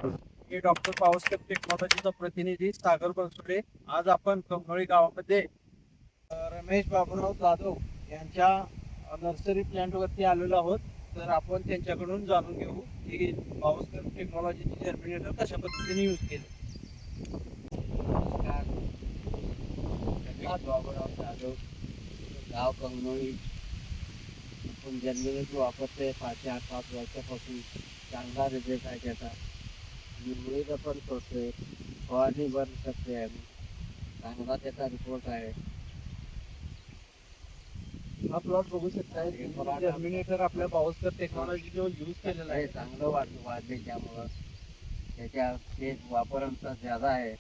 मी doctor Pawaskar टेक्नॉलॉजीचा प्रतिनिधी सागर बनसोडे. आज आपण कमनोळी गावामध्ये रमेश बाबूराव जाधव यांच्या नर्सरी प्लांट वरती आलेलो आहोत. तर आपण त्यांच्याकडून जाणून घेऊ की पावसकर टेक्नॉलॉजीचे जर्मिनेटर कशा पद्धतीने यूज केले. नमस्कार. रमेश बाबूराव जाधव, गाव कमनोळी. आपण जर्मिनेटर वापरतोय 5 वर्षापासून. चांगला रिझल्ट आहे त्याचा. आणि मुळीला पण करतोय, फवारणी बंद करतोय आम्ही. चांगला त्याचा रिपोर्ट आहे. हा प्लॉट बघू शकताय. जर्मिनेटर आपल्या पावसकर टेक्नॉलॉजी जो यूज केलेला आहे. चांगलं वाढले त्यामुळं त्याच्या ते वापर आमचा ज्यादा आहे.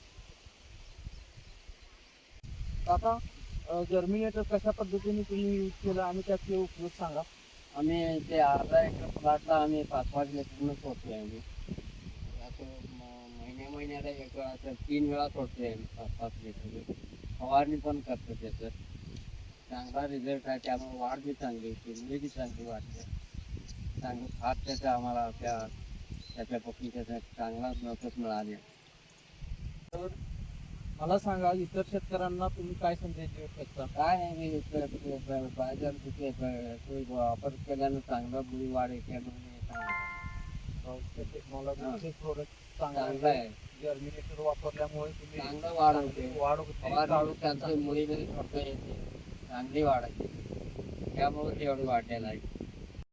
आता जर्मिनेटर कशा पद्धतीने तुम्ही यूज केला आणि त्याचे उपयोग सांगा. आम्ही ते अर्धा एकर प्लॉटला आम्ही 5-5 लिटरनं सोडतोय आम्ही. असं महिन्याला एक वेळा तर 3 वेळा सोडतोय आम्ही 5-5 लिटर. फवारणी पण करतो त्याचं. चांगला रिझल्ट आहे. त्यामुळे वाढ बी चांगली होती, मुळी बी चांगली वाढते. चांगलं खात त्याचं आम्हाला त्याच्यापासून त्याचा चांगला मदत मिळाली. तर मला सांगा, इतर शेतकऱ्यांना तुम्ही काय संदेश देऊ शकता. काय नाही, बाजार वापर केल्यानं चांगला मुळी वाढ येते म्हणून पावसकर टेक्नॉलॉजीचे प्रोडक्ट चांगलं आहे. जर्मिनेटर वापरल्यामुळे तुम्ही चांगलं वाढ होते. वाढ होते. फवारणी त्यांची मुळी जरी करता येते, चांगली वाढ आहे. त्यामुळे ते एवढं वाढलेलं आहे.